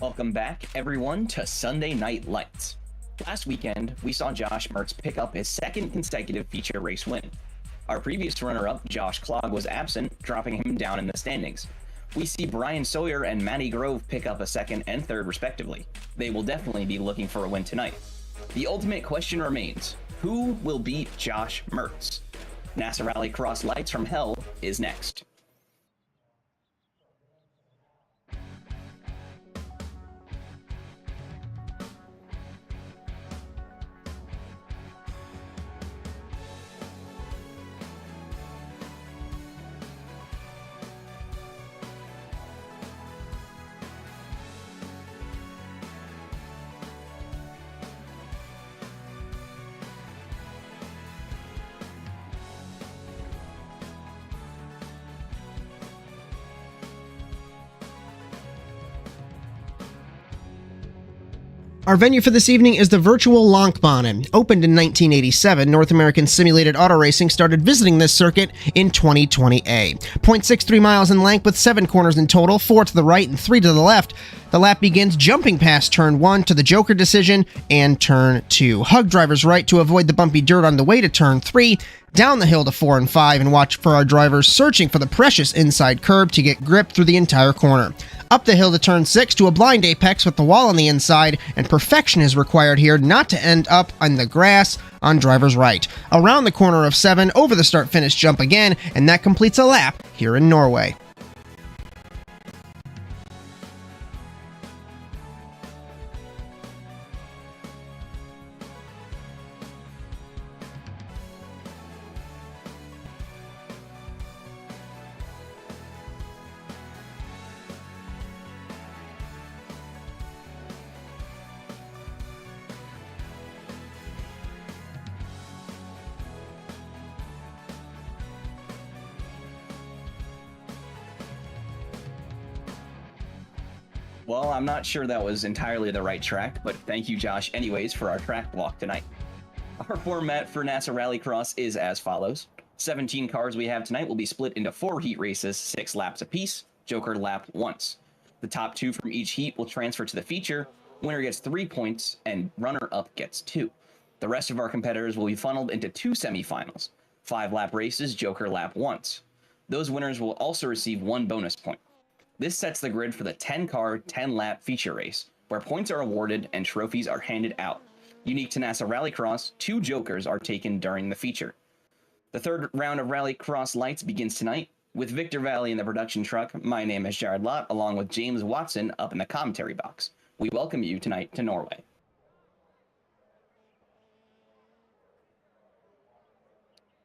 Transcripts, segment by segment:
Welcome back, everyone, to Sunday Night Lights. Last weekend, we saw Josh Mertz pick up his second consecutive feature race win. Our previous runner-up, Josh Clogg, was absent, dropping him down in the standings. We see Bryan Sawyer and Matty Grove pick up a second and third, respectively. They will definitely be looking for a win tonight. The ultimate question remains, who will beat Josh Mertz? NASA Rallycross Lites from Hell is next. Our venue for this evening is the virtual Lånkebanen. Opened in 1987, North American Simulated Auto Racing started visiting this circuit in 2020A. 0.63 miles in length with 7 corners in total, 4 to the right and 3 to the left. The lap begins jumping past turn 1 to the Joker decision and turn 2. Hug drivers right to avoid the bumpy dirt on the way to turn 3. Down the hill to 4 and 5 and watch for our drivers searching for the precious inside curb to get grip through the entire corner. Up the hill to turn 6 to a blind apex with the wall on the inside, and perfection is required here not to end up on the grass on driver's right. Around the corner of 7, over the start-finish jump again, and that completes a lap here in Norway. Well, I'm not sure that was entirely the right track, but thank you, Josh, anyways, for our track walk tonight. Our format for NASA Rallycross is as follows. 17 cars we have tonight will be split into 4 heat races, 6 laps apiece, Joker lap once. The top 2 from each heat will transfer to the feature, winner gets 3 points, and runner-up gets 2. The rest of our competitors will be funneled into 2 semifinals, 5-lap races, Joker lap once. Those winners will also receive 1 bonus point. This sets the grid for the 10-car, 10-lap feature race, where points are awarded and trophies are handed out. Unique to NASA Rallycross, 2 Jokers are taken during the feature. The third round of Rallycross Lights begins tonight. With Victor Vallee in the production truck, my name is Jared Lott, along with James Watson up in the commentary box. We welcome you tonight to Norway.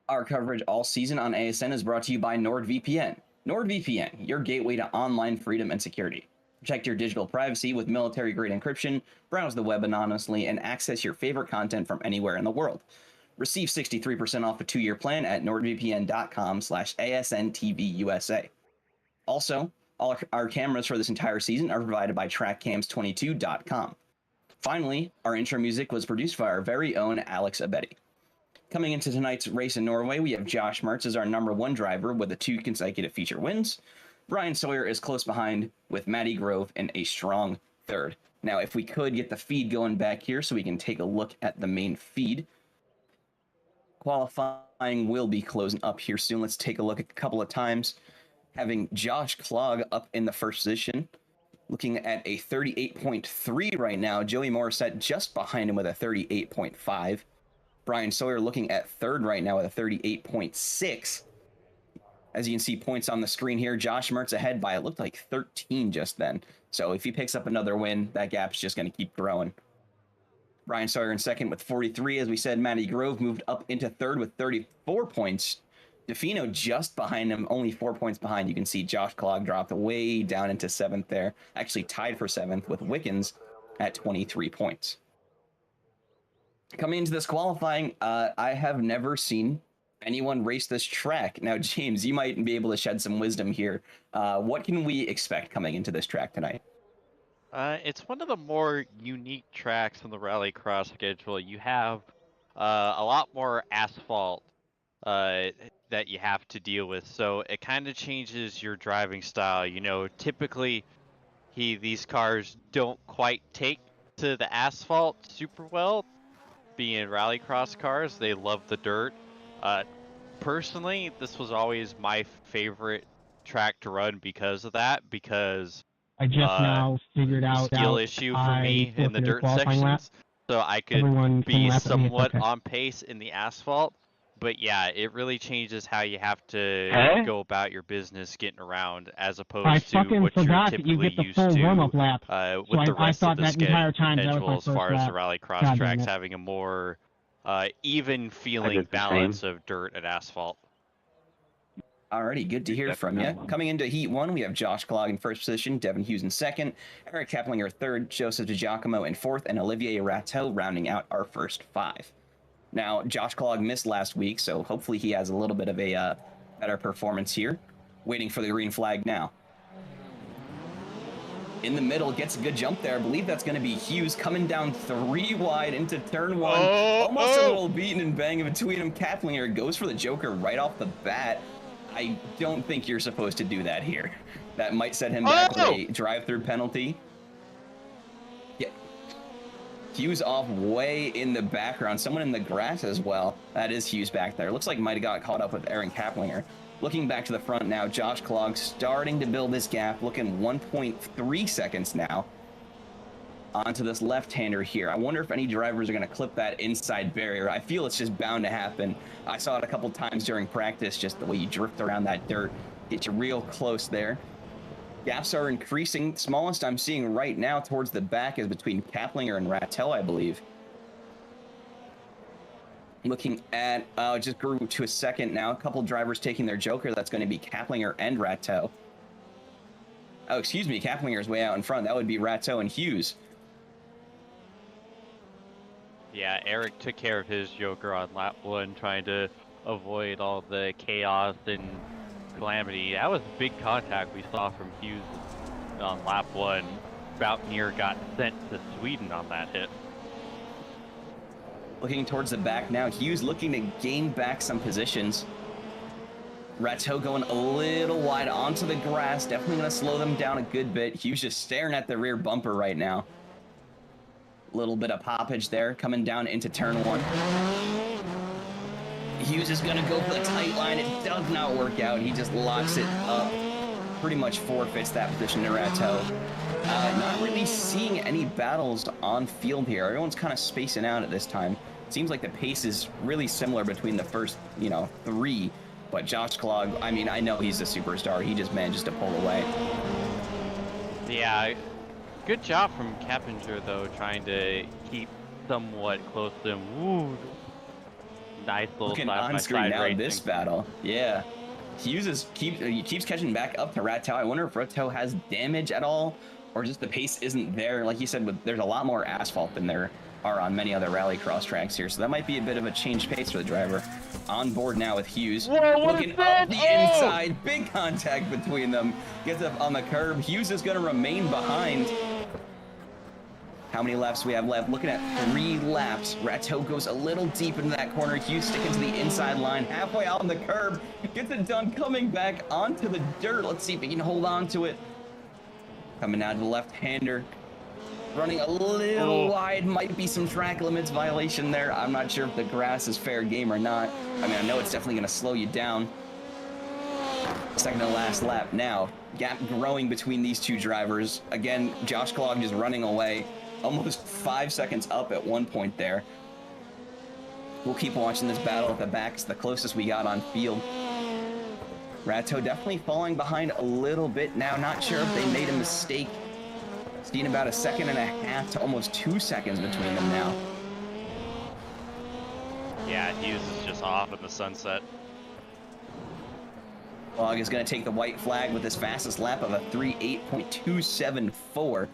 Our coverage all season on ASN is brought to you by NordVPN. NordVPN, your gateway to online freedom and security. Protect your digital privacy with military-grade encryption, browse the web anonymously, and access your favorite content from anywhere in the world. Receive 63% off a 2-year plan at nordvpn.com/ASNTVUSA. Also, all our cameras for this entire season are provided by TrackCams22.com. Finally, our intro music was produced by our very own Alex Abedi. Coming into tonight's race in Norway, we have Josh Mertz as our number 1 driver with the 2 consecutive feature wins. Bryan Sawyer is close behind with Matty Grove in a strong third. Now, if we could get the feed going back here so we can take a look at the main feed. Qualifying will be closing up here soon. Let's take a look at a couple of times. Having Josh Clogg up in the first position, looking at a 38.3 right now. Joey Morissette just behind him with a 38.5. Bryan Sawyer looking at third right now with a 38.6. As you can see points on the screen here, Josh Mertz ahead by, it looked like 13 just then. So if he picks up another win, that gap's just going to keep growing. Bryan Sawyer in second with 43. As we said, Matty Grove moved up into third with 34 points. DeFino just behind him, only 4 points behind. You can see Josh Clogg dropped way down into 7th there. Actually tied for 7th with Wickens at 23 points. Coming into this qualifying, I have never seen anyone race this track. Now, James, you might be able to shed some wisdom here. What can we expect coming into this track tonight? It's one of the more unique tracks on the Rallycross schedule. You have a lot more asphalt that you have to deal with, so it kind of changes your driving style. You know, typically these cars don't quite take to the asphalt super well. Being rallycross cars, they love the dirt. Personally, this was always my favorite track to run because of that. Because I just now figured out skill issue for me in the dirt qualifying lap. sections, so I could Everyone can be lap at me, it's somewhat okay. on pace in the asphalt. But yeah, it really changes how you have to go about your business getting around, as opposed to what you're forgot that you typically get the used full to warm-up lap. with the I rest thought of the that entire time that was schedule my as first far as the lap. rallycross God damn tracks it. having a more even feeling balance of dirt and asphalt. Alrighty, good to hear from you. Coming into Heat 1, we have Josh Clogg in first position, Devin Hughes in second, Eric Keplinger third, Joseph DiGiacomo in fourth, and Olivier Rateau rounding out our first 5. Now, Josh Clogg missed last week, so hopefully he has a little bit of a better performance here. Waiting for the green flag now. In the middle, gets a good jump there. I believe that's going to be Hughes coming down 3 wide into turn 1. Almost a little beaten and bang in between him. Keplinger goes for the Joker right off the bat. I don't think you're supposed to do that here. That might set him back with a drive-through penalty. Yeah. Hughes off way in the background. Someone in the grass as well. That is Hughes back there. Looks like might have got caught up with Aaron Keplinger. Looking back to the front now, Josh Clogg starting to build this gap, looking 1.3 seconds now onto this left-hander here. I wonder if any drivers are going to clip that inside barrier. I feel it's just bound to happen. I saw it a couple times during practice, just the way you drift around that dirt, get you real close there. Gaps are increasing. Smallest I'm seeing right now towards the back is between Keplinger and Rateau, I believe. Looking at, just grew to a second now. A couple drivers taking their Joker. That's going to be Keplinger and Rateau. Oh, excuse me. Keplinger's way out in front. That would be Rateau and Hughes. Yeah, Eric took care of his Joker on lap 1, trying to avoid all the chaos and calamity. That was a big contact we saw from Hughes on lap 1. About near got sent to Sweden on that hit. Looking towards the back now, Hughes looking to gain back some positions. Rateau going a little wide onto the grass, definitely going to slow them down a good bit. Hughes just staring at the rear bumper right now. Little bit of poppage there, coming down into turn 1. Hughes is going to go for the tight line. It does not work out. He just locks it up. Pretty much forfeits that position to Rateau. Not really seeing any battles on field here. Everyone's kind of spacing out at this time. Seems like the pace is really similar between the first, 3. But Josh Clogg, I mean, I know he's a superstar. He just manages to pull away. Yeah, good job from Keplinger, though, trying to keep somewhat close to him. Woo. Nice little Looking side on by screen side now, racing. this battle. Yeah. Hughes keeps catching back up to Rateau. I wonder if Rateau has damage at all, or just the pace isn't there. Like you said, there's a lot more asphalt than there are on many other rallycross tracks here, so that might be a bit of a change pace for the driver. On board now with Hughes. Looking up the inside. Big contact between them. Gets up on the curb. Hughes is going to remain behind. How many laps do we have left? Looking at 3 laps. Rateau goes a little deep into that corner. Hughes sticking to the inside line, halfway out on the curb. Gets it done, coming back onto the dirt. Let's see if he can hold on to it. Coming out to the left-hander. Running a little wide. Might be some track limits violation there. I'm not sure if the grass is fair game or not. I mean, I know it's definitely going to slow you down. Second to last lap now. Gap growing between these two drivers. Again, Josh Clogg just running away. Almost 5 seconds up at one point there. We'll keep watching this battle at the back. It's the closest we got on field. Rateau definitely falling behind a little bit now. Not sure if they made a mistake. Seeing about 1.5 seconds to almost 2 seconds between them now. Yeah, Hughes is just off in the sunset. Clogg is going to take the white flag with his fastest lap of a 3:8.274.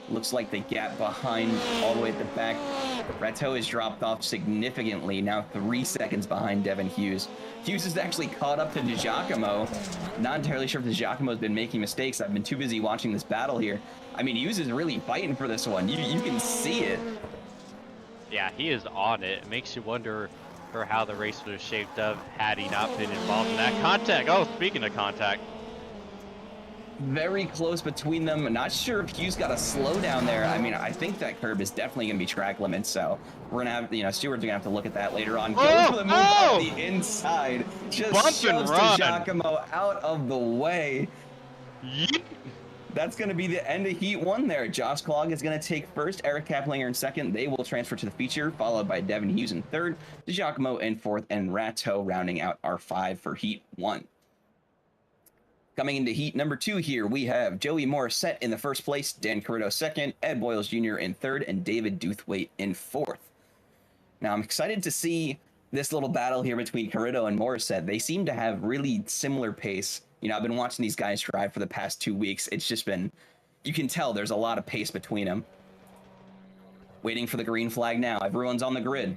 Looks like the gap behind all the way at the back. Rateau has dropped off significantly, now 3 seconds behind Devin Hughes. Hughes is actually caught up to DiGiacomo. Not entirely sure if DiGiacomo's been making mistakes. I've been too busy watching this battle here. I mean, Hughes is really fighting for this one. You can see it. Yeah, he is on it. It makes you wonder for how the race would have shaped up had he not been involved in that contact. Oh, speaking of contact. very close between them. Not sure if Hughes got a slow down there. I mean, I think that curb is definitely going to be track limit, so we're going to have, you know, stewards are going to have to look at that later on. Goes for the move up the inside. Just Bump and shoves run. Giacomo out of the way. Yeet. That's going to be the end of Heat 1 there. Josh Clogg is going to take first, Eric Kaplinger in second. They will transfer to the feature, followed by Devin Hughes in third, DiGiacomo in fourth, and Rato rounding out our 5 for Heat 1. Coming into Heat number 2 here, we have Joey Morissette in the first place, Dan Carrito second, Ed Boyles Jr. in third, and David Doothwaite in fourth. Now, I'm excited to see this little battle here between Carrito and Morissette. They seem to have really similar pace. You know, I've been watching these guys drive for the past 2 weeks. It's just been, you can tell there's a lot of pace between them. Waiting for the green flag now. Everyone's on the grid.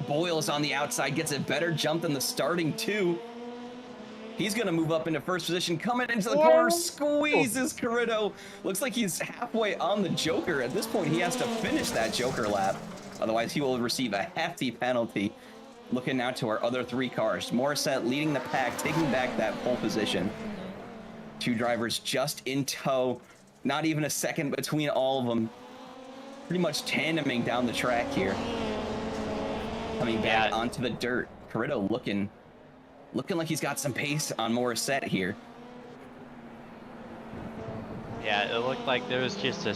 Boyles on the outside gets a better jump than the starting 2. He's going to move up into first position, coming into the corner, squeezes Carrito. Looks like he's halfway on the Joker. At this point, he has to finish that Joker lap. Otherwise, he will receive a hefty penalty. Looking now to our other 3 cars. Morissette leading the pack, taking back that pole position. 2 drivers just in tow. Not even a second between all of them. Pretty much tandeming down the track here. Coming back onto the dirt. Carrito looking like he's got some pace on Morissette here. Yeah, it looked like there was just a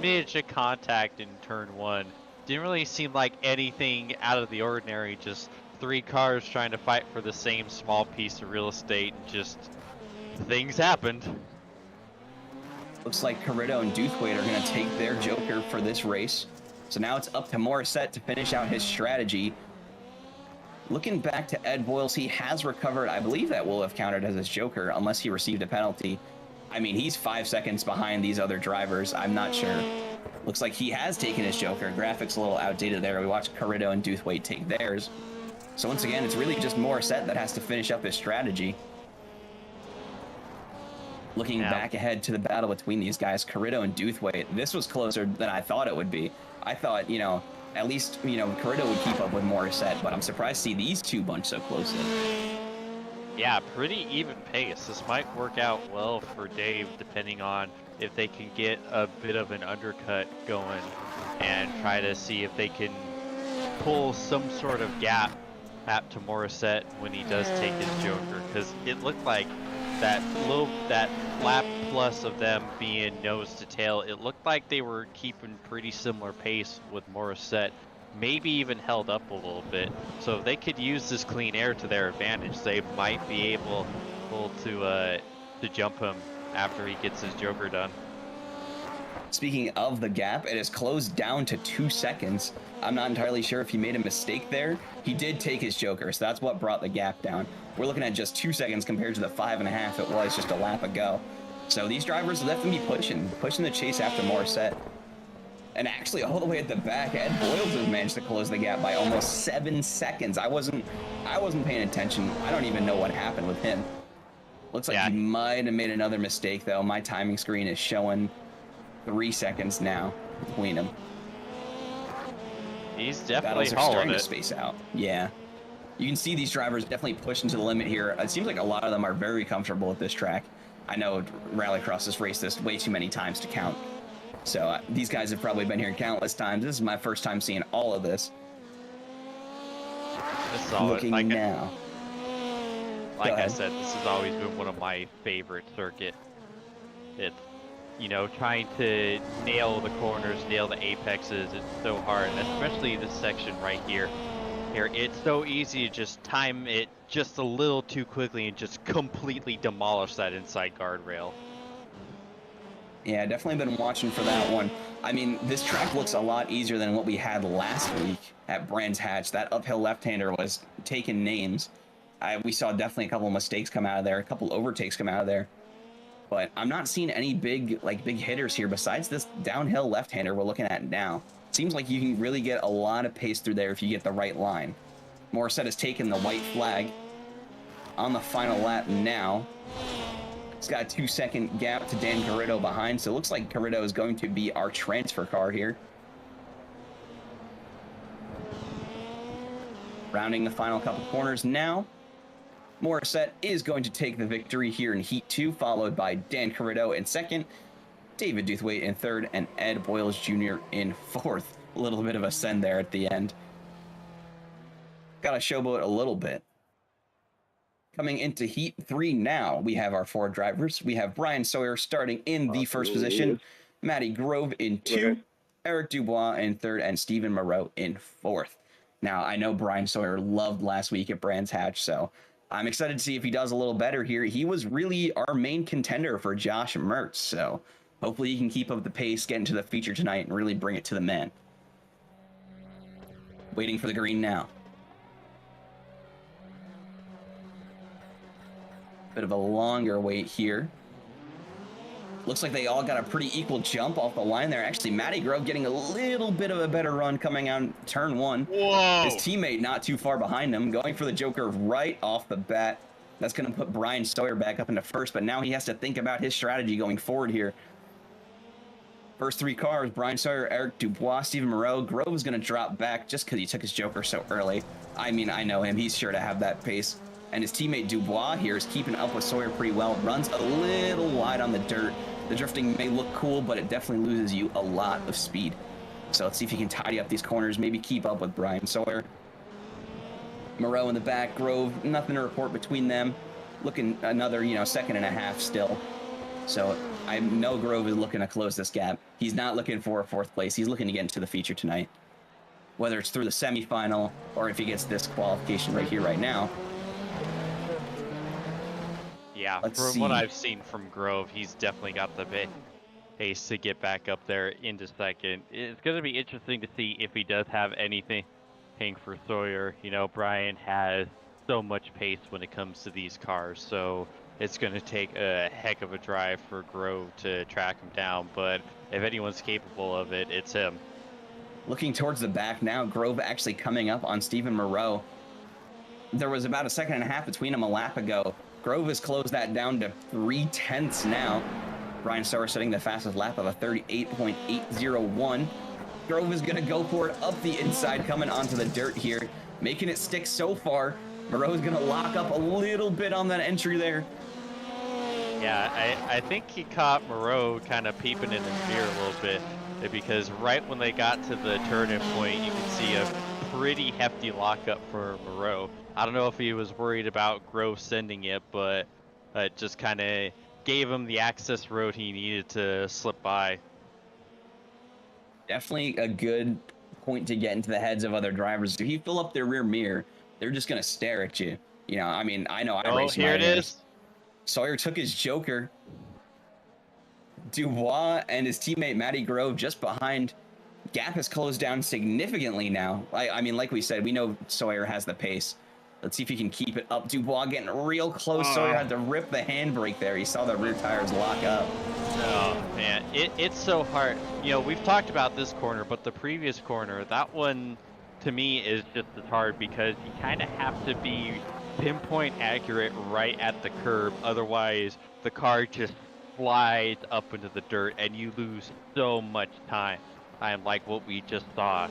smidge of contact in turn 1. Didn't really seem like anything out of the ordinary, just 3 cars trying to fight for the same small piece of real estate, and just things happened. Looks like Carrito and Doothwaite are going to take their Joker for this race. So now it's up to Morissette to finish out his strategy. Looking back to Ed Boyles, he has recovered. I believe that will have counted as his Joker, unless he received a penalty. I mean, he's 5 seconds behind these other drivers. I'm not sure. Looks like he has taken his Joker. Graphics a little outdated there. We watched Carrito and Doothwaite take theirs. So once again, it's really just Morissette that has to finish up his strategy. Looking back ahead to the battle between these guys, Carrito and Doothwaite, this was closer than I thought it would be. I thought, you know, at least, you know, Carrito would keep up with Morissette, but I'm surprised to see these 2 bunch so closely. Yeah, pretty even pace. This might work out well for Dave, depending on if they can get a bit of an undercut going and try to see if they can pull some sort of gap to Morissette when he does take his Joker, because it looked like that lap plus of them being nose to tail, it looked like they were keeping pretty similar pace with Morissette, maybe even held up a little bit. So if they could use this clean air to their advantage, they might be able to jump him after he gets his Joker done. Speaking of the gap, it has closed down to 2 seconds. I'm not entirely sure if he made a mistake there. He did take his Joker, so that's what brought the gap down. We're looking at just 2 seconds compared to the 5.5 it was just a lap ago. So these drivers will definitely be pushing the chase after Morissette. And actually, all the way at the back, Ed Boyles has managed to close the gap by almost 7 seconds. I wasn't paying attention. I don't even know what happened with him. Looks like he might have made another mistake, though. My timing screen is showing 3 seconds now between them. He's definitely Battles are starting hauled to space out. Yeah. You can see these drivers definitely pushing to the limit here. It seems like a lot of them are very comfortable with this track. I know Rallycross has raced this way too many times to count. So these guys have probably been here countless times. This is my first time seeing all of this. Looking now. Like I said, this has always been one of my favorite circuits. It's, you know, trying to nail the corners, nail the apexes, it's so hard, and especially this section right here. It's so easy to just time it just a little too quickly and just completely demolish that inside guardrail. Yeah, definitely been watching for that one. I mean, this track looks a lot easier than what we had last week at Brands Hatch. That uphill left-hander was taking names. We saw definitely a couple of mistakes come out of there, a couple overtakes come out of there. But I'm not seeing any big hitters here besides this downhill left-hander we're looking at now. Seems like you can really get a lot of pace through there if you get the right line. Morissette has taken the white flag on the final lap now. He's got a 2-second gap to Dan Carrito behind, so it looks like Carrito is going to be our transfer car here. Rounding the final couple corners now. Morissette is going to take the victory here in Heat 2, followed by Dan Corrido in second, David Duthwaite in third, and Ed Boyles Jr. in fourth. A little bit of a send there at the end. Got to showboat a little bit. Coming into Heat 3 now, we have our 4 drivers. We have Bryan Sawyer starting in the first position, Matty Grove in 2, Eric Dubois in third, and Stephen Moreau in fourth. Now, I know Bryan Sawyer loved last week at Brands Hatch, so I'm excited to see if he does a little better here. He was really our main contender for Josh Mertz, so hopefully he can keep up the pace, get into the feature tonight, and really bring it to the man. Waiting for the green now. Bit of a longer wait here. Looks like they all got a pretty equal jump off the line there. Actually, Matty Grove getting a little bit of a better run coming out turn 1. Whoa! His teammate not too far behind him, going for the Joker right off the bat. That's going to put Bryan Sawyer back up into first, but now he has to think about his strategy going forward here. First 3 cars, Bryan Sawyer, Eric Dubois, Stephen Moreau. Grove is going to drop back just because he took his Joker so early. I mean, I know him. He's sure to have that pace. And his teammate Dubois here is keeping up with Sawyer pretty well. Runs a little wide on the dirt. The drifting may look cool, but it definitely loses you a lot of speed. So let's see if he can tidy up these corners, maybe keep up with Bryan Sawyer. Moreau in the back, Grove, nothing to report between them. Looking another, second and a half still. So I know Grove is looking to close this gap. He's not looking for a 4th place. He's looking to get into the feature tonight. Whether it's through the semifinal or if he gets this qualification right here, right now. Yeah, from what I've seen from Grove, he's definitely got the pace to get back up there into second. It's going to be interesting to see if he does have anything for Sawyer. Bryan has so much pace when it comes to these cars, so it's going to take a heck of a drive for Grove to track him down, but if anyone's capable of it, it's him. Looking towards the back now, Grove actually coming up on Stephen Moreau. There was about a second and a half between them a lap ago. Grove has closed that down to 3/10 now. Bryan Sawyer setting the fastest lap of a 38.801. Grove is going to go for it up the inside, coming onto the dirt here, making it stick so far. Moreau is going to lock up a little bit on that entry there. Yeah, I think he caught Moreau kind of peeping in his ear a little bit, because right when they got to the turning point, you could see a pretty hefty lockup for Moreau. I don't know if he was worried about Grove sending it, but it just kind of gave him the access road he needed to slip by. Definitely a good point to get into the heads of other drivers. If you fill up their rear mirror, they're just going to stare at you. I mean, I know I raced here my it mirrors. is. Sawyer took his Joker. Dubois and his teammate Matty Grove just behind. Gap has closed down significantly now. I mean, like we said, we know Sawyer has the pace. Let's see if he can keep it up. Dubois getting real close. Sawyer had to rip the handbrake there. He saw the rear tires lock up. Oh, man. It's so hard. We've talked about this corner, but the previous corner, that one, to me, is just as hard because you kind of have to be pinpoint accurate right at the curb. Otherwise, the car just slides up into the dirt, and you lose so much time. Like what we just saw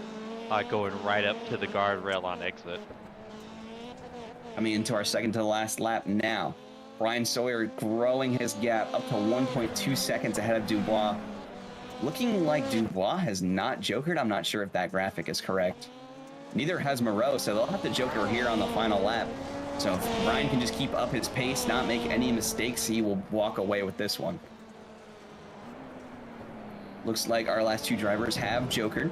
going right up to the guardrail on exit. Coming into our second to the last lap now. Bryan Sawyer growing his gap up to 1.2 seconds ahead of Dubois. Looking like Dubois has not jokered. I'm not sure if that graphic is correct. Neither has Moreau, so they'll have to joker here on the final lap. So if Bryan can just keep up his pace, not make any mistakes, he will walk away with this one. Looks like our last 2 drivers have jokered.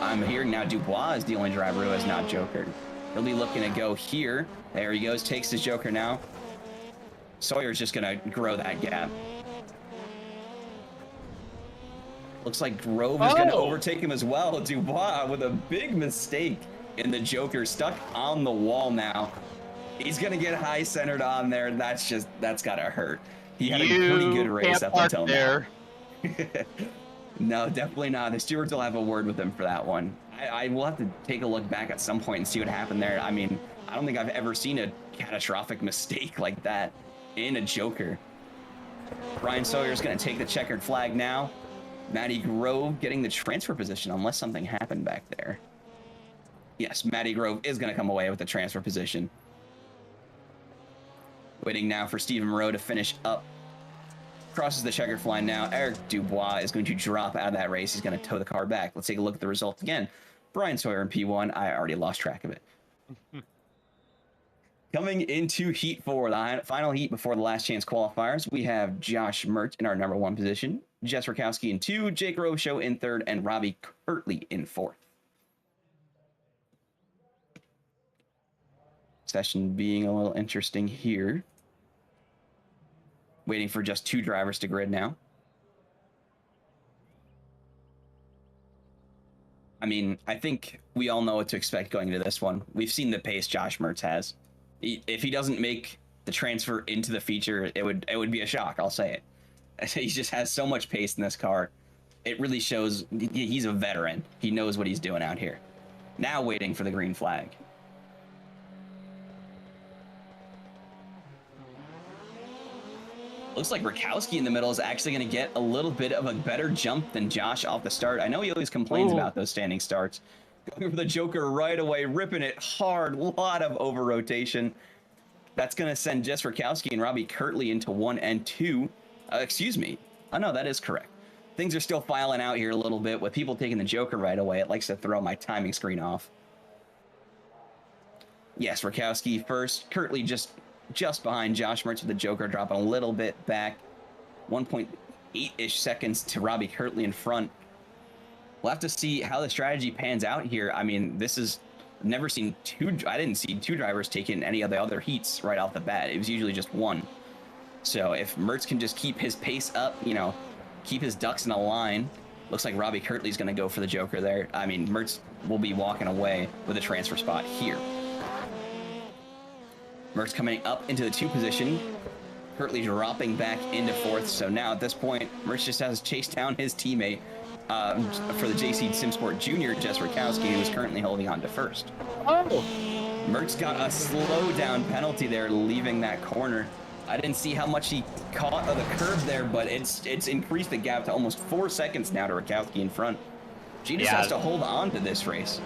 I'm hearing now Dubois is the only driver who has not jokered. He'll be looking to go here. There he goes, takes his Joker now. Sawyer's just gonna grow that gap. Looks like Grove is gonna overtake him as well. Dubois with a big mistake in the Joker, stuck on the wall now. He's gonna get high centered on there. That's gotta hurt. He had a pretty good race up until now. No, definitely not. The stewards will have a word with him for that one. I will have to take a look back at some point and see what happened there. I mean, I don't think I've ever seen a catastrophic mistake like that in a Joker. Bryan Sawyer's going to take the checkered flag now. Matty Grove getting the transfer position unless something happened back there. Yes, Matty Grove is going to come away with the transfer position. Waiting now for Stephen Moreau to finish up. Crosses the checkered line now. Eric Dubois is going to drop out of that race. He's going to tow the car back. Let's take a look at the result again. Bryan Sawyer in P1. I already lost track of it. Coming into Heat 4, the final heat before the last chance qualifiers, we have Josh Mert in our number 1 position, Jess Rakowski in 2, Jake Robichaux in 3rd, and Robbie Kirtley in 4th. Session being a little interesting here. Waiting for just 2 drivers to grid now. I mean, I think we all know what to expect going into this one. We've seen the pace Josh Mertz has. If he doesn't make the transfer into the feature, it would be a shock, I'll say it. He just has so much pace in this car. It really shows he's a veteran. He knows what he's doing out here. Now waiting for the green flag. Looks like Rakowski in the middle is actually going to get a little bit of a better jump than Josh off the start. I know he always complains about those standing starts. Going for the Joker right away, ripping it hard. Lot of over rotation. That's going to send Jess Rakowski and Robbie Kirtley into 1 and 2. Excuse me. Oh, no, that is correct. Things are still filing out here a little bit with people taking the Joker right away. It likes to throw my timing screen off. Yes, Rakowski first. Kirtley just behind Josh Mertz with the Joker, dropping a little bit back. 1.8-ish seconds to Robbie Kirtley in front. We'll have to see how the strategy pans out here. I mean, this is never seen I didn't see 2 drivers taking any of the other heats right off the bat. It was usually just 1. So if Mertz can just keep his pace up, you know, keep his ducks in a line, looks like Robbie Kirtley's going to go for the Joker there. I mean, Mertz will be walking away with a transfer spot here. Mertz coming up into the 2 position. Kirtley dropping back into 4th. So now at this point, Mertz just has chased down his teammate for the JC Simsport Jr., Jess Rakowski, who is currently holding on to 1st. Oh! Mertz got a slow down penalty there, leaving that corner. I didn't see how much he caught of the curb there, but it's increased the gap to almost 4 seconds now to Rakowski in front. She just has to hold on to this race.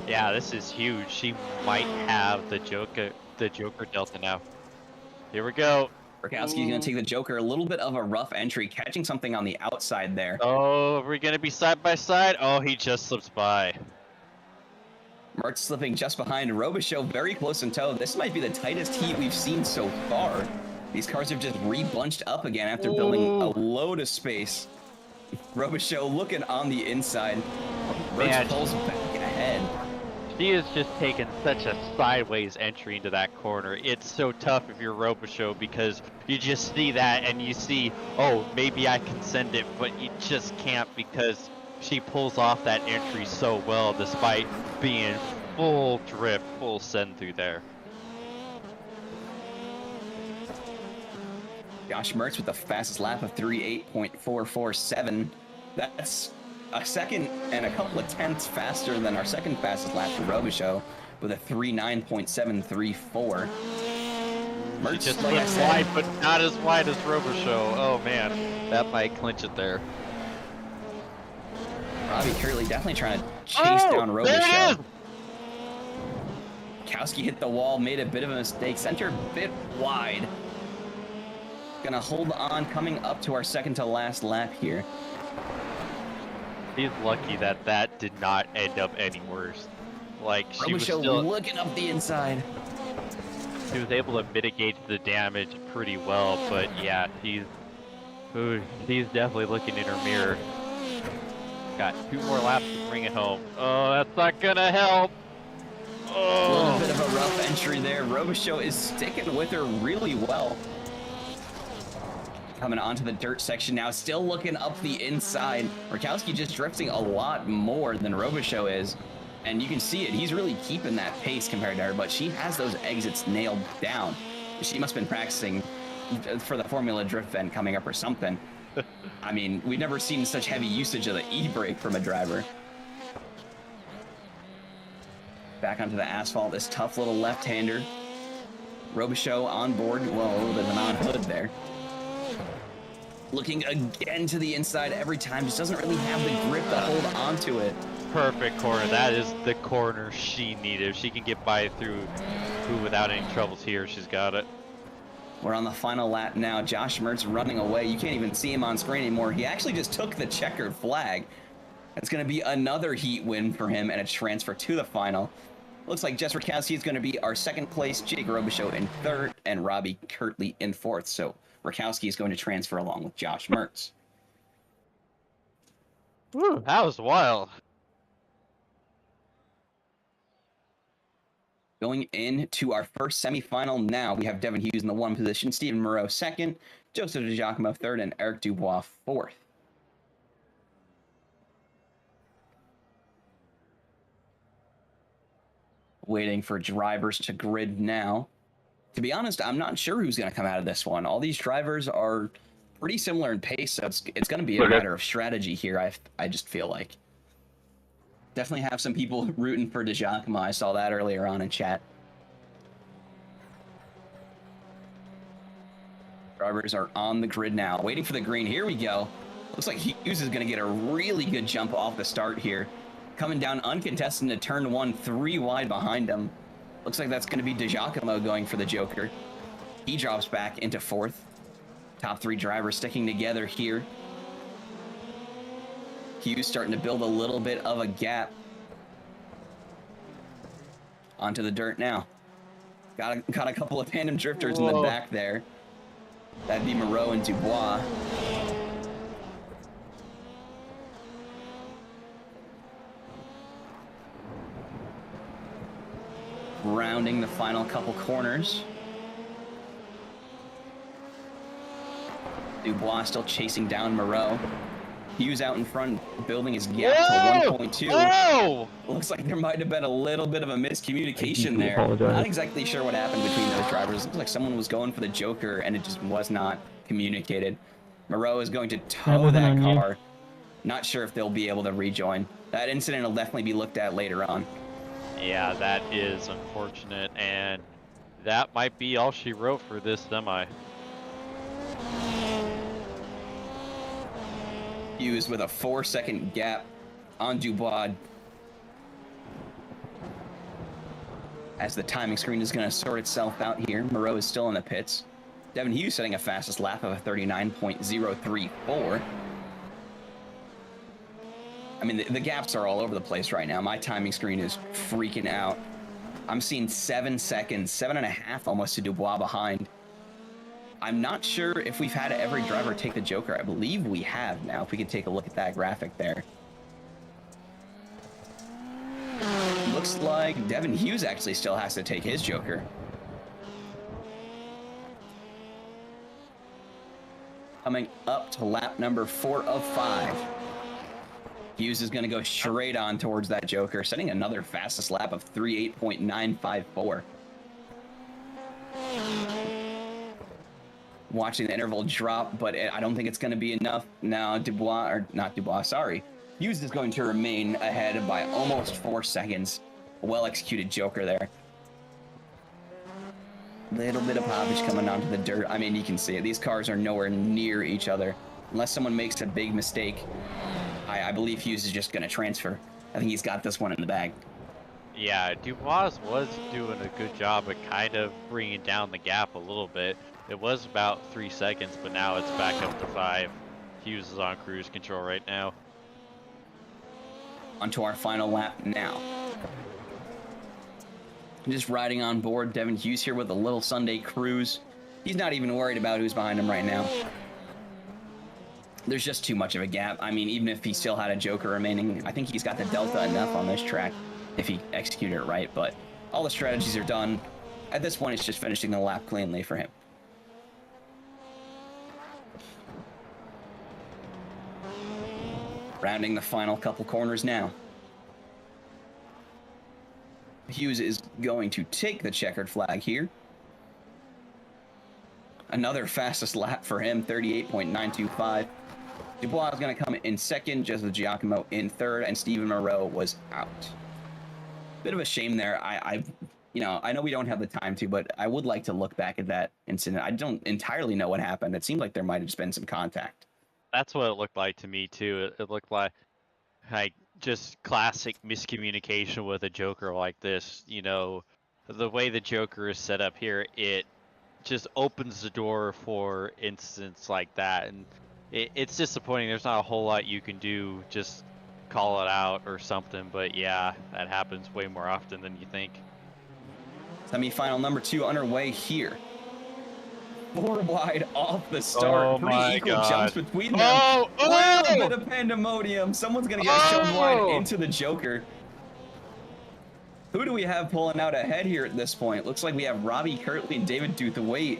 Yeah, this is huge. She might have the Joker Delta now. Here we go. Rakowski's going to take the Joker. A little bit of a rough entry, catching something on the outside there. Oh, are we going to be side by side? Oh, he just slips by. Mertz slipping just behind Robichaux, very close in tow. This might be the tightest heat we've seen so far. These cars have just re-bunched up again after building a load of space. Robichaux looking on the inside. Mertz pulls back ahead. She is just taking such a sideways entry into that corner. It's so tough if you're Robichaux because you just see that and you see, oh, maybe I can send it, but you just can't because she pulls off that entry so well despite being full drift, full send through there. Josh Mertz with the fastest lap of 3:8.447. That's a second and a couple of tenths faster than our second fastest lap for Robichaux with a 3:9.734. Mertz just like went wide, but not as wide as Robichaux. Oh man, that might clinch it there. Robbie Kirtley definitely trying to chase down Robichaux. Kowski hit the wall, made a bit of a mistake, center a bit wide. Gonna hold on, coming up to our second to last lap here. He's lucky that that did not end up any worse. Like, she was still looking up the inside. She was able to mitigate the damage pretty well, but yeah, he's definitely looking in her mirror. Got 2 more laps to bring it home. Oh, that's not gonna help. Oh. A little bit of a rough entry there. Robichaux is sticking with her really well. Coming onto the dirt section now, still looking up the inside. Rakowski just drifting a lot more than Robichaux is. And you can see it, he's really keeping that pace compared to her, but she has those exits nailed down. She must have been practicing for the Formula Drift event coming up or something. I mean, we've never seen such heavy usage of the e-brake from a driver. Back onto the asphalt, this tough little left-hander. Robichaux on board, well, a little bit of an on-hood there. Looking again to the inside every time, just doesn't really have the grip to hold onto it. perfect corner. That is the corner she needed. If she can get by through without any troubles here, she's got it. We're on the final lap now. Josh Mertz running away. You can't even see him on screen anymore. He actually just took the checkered flag. That's going to be another heat win for him and a transfer to the final. Looks like Jess Rakowski is going to be our second place, Jake Robichaux in third, and Robbie Kirtley in fourth. So Rakowski is going to transfer along with Josh Mertz. Woo, that was wild. Going into our first semifinal now, we have Devin Hughes in the 1 position, Stephen Moreau second, Joseph DiGiacomo third, and Eric Dubois fourth. Waiting for drivers to grid now. To be honest, I'm not sure who's going to come out of this one. All these drivers are pretty similar in pace, so it's going to be a matter of strategy here, I just feel like. Definitely have some people rooting for DiGiacomo. I saw that earlier on in chat. Drivers are on the grid now, waiting for the green. Here we go. Looks like Hughes is going to get a really good jump off the start here. Coming down uncontested into turn 1, 3 wide behind him. Looks like that's going to be DiGiacomo going for the Joker. He drops back into fourth. Top 3 drivers sticking together here. Hughes starting to build a little bit of a gap. Onto the dirt now. Got a couple of tandem drifters in the back there. That'd be Moreau and Dubois. Rounding the final couple corners. Dubois still chasing down Moreau. Hughes out in front, building his gap to 1.2. Whoa! Looks like there might have been a little bit of a miscommunication there. Not exactly sure what happened between those drivers. Looks like someone was going for the Joker and it just was not communicated. Moreau is going to tow that car. Not sure if they'll be able to rejoin. That incident will definitely be looked at later on. Yeah, that is unfortunate, and that might be all she wrote for this semi. Hughes with a 4-second gap on Dubois. As the timing screen is going to sort itself out here, Moreau is still in the pits. Devin Hughes setting a fastest lap of a 39.034. I mean, the gaps are all over the place right now. My timing screen is freaking out. I'm seeing 7 seconds, 7.5 almost to Dubois behind. I'm not sure if we've had every driver take the Joker. I believe we have now, if we could take a look at that graphic there. Looks like Devin Hughes actually still has to take his Joker. Coming up to lap number 4 of 5. Hughes is going to go straight on towards that Joker, setting another fastest lap of 38.954. Watching the interval drop, but I don't think it's going to be enough. Now Hughes is going to remain ahead by almost 4 seconds. A well-executed Joker there. Little bit of poppage coming onto the dirt. I mean, you can see it. These cars are nowhere near each other. Unless someone makes a big mistake, I believe Hughes is just going to transfer. I think he's got this one in the bag. Yeah, Dubois was doing a good job at kind of bringing down the gap a little bit. It was about 3 seconds, but now it's back up to 5. Hughes is on cruise control right now. Onto our final lap now. Just riding on board, Devin Hughes here with a little Sunday cruise. He's not even worried about who's behind him right now. There's just too much of a gap. I mean, even if he still had a Joker remaining, I think he's got the Delta enough on this track if he executed it right, but all the strategies are done. At this point, it's just finishing the lap cleanly for him. Rounding the final couple corners now. Hughes is going to take the checkered flag here. Another fastest lap for him, 38.925. Dubois is going to come in second, Joseph DiGiacomo in third, and Stephen Moreau was out. Bit of a shame there. I know we don't have the time to, but I would like to look back at that incident. I don't entirely know what happened. It seemed like there might have just been some contact. That's what it looked like to me too. It looked like Like, just classic miscommunication with a Joker like this. You know, the way the Joker is set up here, it just opens the door for incidents like that, and it's disappointing. There's not a whole lot you can do, just call it out or something, but yeah, that happens way more often than you think. Semi-final number 2 underway here. 4 wide off the start. Oh Pretty my equal God. jumps between them. Oh! A little bit of pandemonium. Someone's gonna get shoved wide into the Joker. Who do we have pulling out ahead here at this point? Looks like we have Robbie Kirtley and David Duthwaite.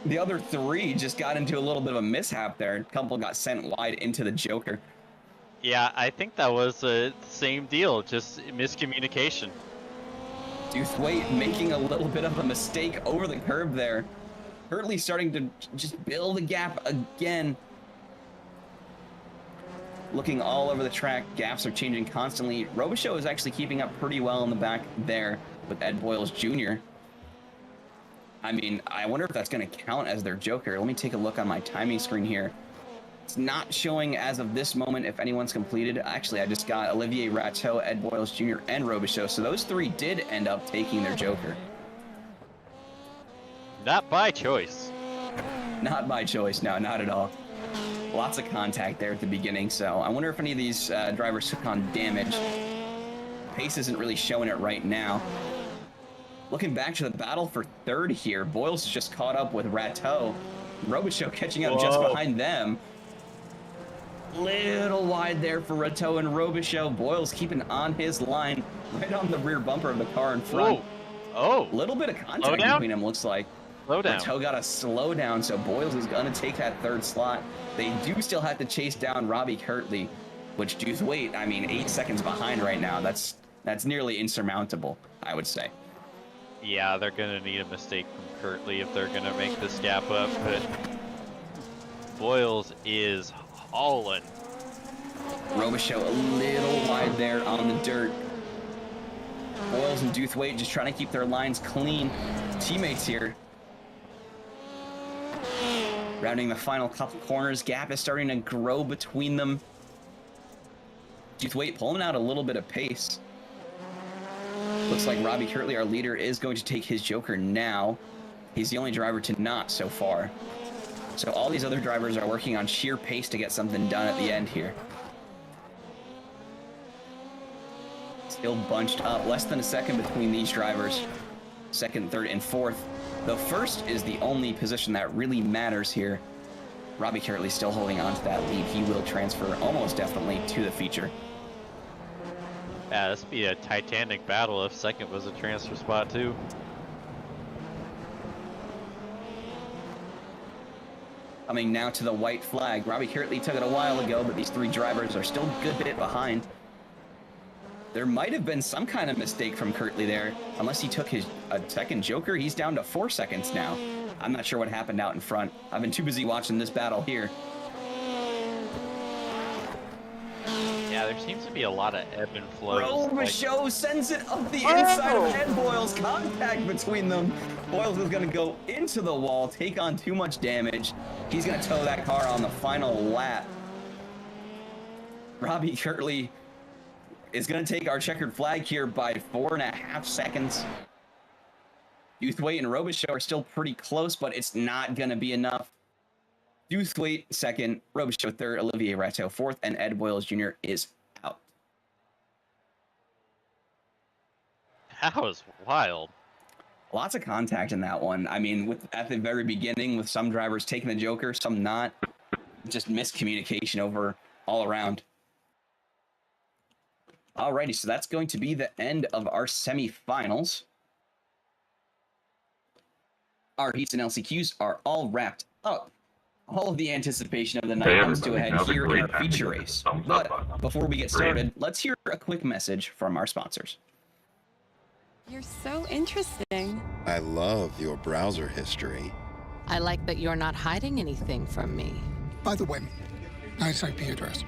The other 3 just got into a little bit of a mishap there. A couple got sent wide into the Joker. Yeah, I think that was the same deal, just miscommunication. Duthwaite making a little bit of a mistake over the curb there. Kirtley starting to just build a gap again. Looking all over the track, gaps are changing constantly. Robichaux is actually keeping up pretty well in the back there with Ed Boyles Jr. I mean, I wonder if that's going to count as their Joker. Let me take a look on my timing screen here. It's not showing as of this moment if anyone's completed. Actually, I just got Olivier Rateau, Ed Boyles Jr., and Robichaux. So those 3 did end up taking their Joker. Not by choice. Not by choice, no, not at all. Lots of contact there at the beginning, so I wonder if any of these drivers took on damage. Pace isn't really showing it right now. Looking back to the battle for 3rd here, Boyles just caught up with Rateau. Robichaux catching up just behind them. Little wide there for Rateau and Robichaux. Boyles keeping on his line, right on the rear bumper of the car in front. Whoa. Oh, Little bit of contact between them, looks like. slow down. Rateau got a slow down, so Boyles is going to take that 3rd slot. They do still have to chase down Robbie Kirtley, which Duthwaite, I mean, 8 seconds behind right now. That's nearly insurmountable, I would say. Yeah, they're going to need a mistake from Kirtley if they're going to make this gap up, but Boyles is hauling. Robichaux a little wide there on the dirt. Boyles and Duthwaite just trying to keep their lines clean. Teammates here. Rounding the final couple corners, gap is starting to grow between them. Duthwaite pulling out a little bit of pace. Looks like Robbie Kirtley, our leader, is going to take his Joker now. He's the only driver to not so far. So all these other drivers are working on sheer pace to get something done at the end here. Still bunched up, less than a second between these drivers. 2nd, 3rd, and 4th. The 1st is the only position that really matters here. Robbie Kirtley still holding on to that lead. He will transfer almost definitely to the feature. Yeah, this would be a titanic battle if 2nd was a transfer spot too. Coming now to the white flag. Robbie Kirtley took it a while ago, but these 3 drivers are still a good bit behind. There might have been some kind of mistake from Kirtley there. Unless he took his 2nd Joker, he's down to 4 seconds now. I'm not sure what happened out in front. I've been too busy watching this battle here. Yeah, there seems to be a lot of ebb and flow. Robichaux sends it up the inside of Ed Boyles. Contact between them. Boyles is going to go into the wall, take on too much damage. He's going to tow that car on the final lap. Robbie Kirtley is going to take our checkered flag here by 4.5 seconds. Duthwaite and Robichaux are still pretty close, but it's not going to be enough. Duthwaite 2nd, Robichaux 3rd, Olivier Rateau 4th, and Ed Boyles Jr. is out. That was wild. Lots of contact in that one. I mean, at the very beginning, with some drivers taking the Joker, some not. Just miscommunication over all around. Alrighty, so that's going to be the end of our semifinals. Our heats and LCQs are all wrapped up. All of the anticipation of the night comes to a head here in our feature race. But before we get started, let's hear a quick message from our sponsors. You're so interesting. I love your browser history. I like that you're not hiding anything from me. By the way, nice IP address.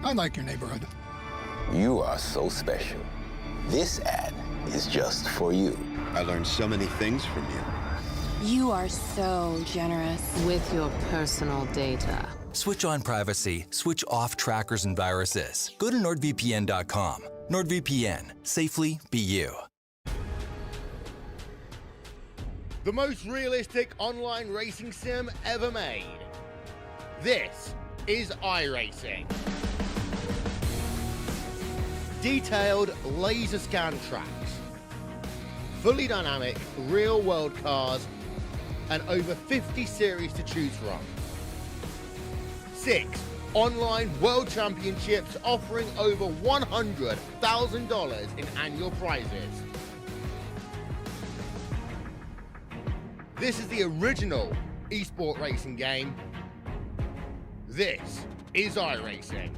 I like your neighborhood. You are so special. This ad is just for you. I learned so many things from you. You are so generous. With your personal data. Switch on privacy, switch off trackers and viruses. Go to nordvpn.com. NordVPN. Safely be you. The most realistic online racing sim ever made. This is iRacing. Detailed laser scan tracks, fully dynamic real-world cars, and over 50 series to choose from. 6 online world championships offering over $100,000 in annual prizes. This is the original esport racing game. This is iRacing.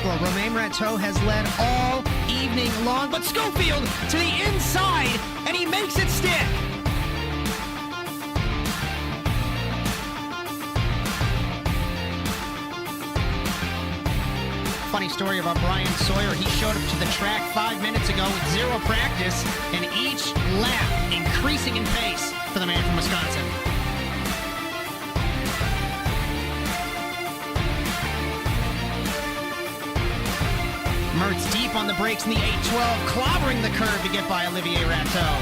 Well, Romain Rateau has led all evening long, but Schofield to the inside, and he makes it stick. Funny story about Bryan Sawyer. He showed up to the track 5 minutes ago with 0 practice, and each lap increasing in pace for the man from Wisconsin. Mertz deep on the brakes in the 812, clobbering the curve to get by Olivier Rateau.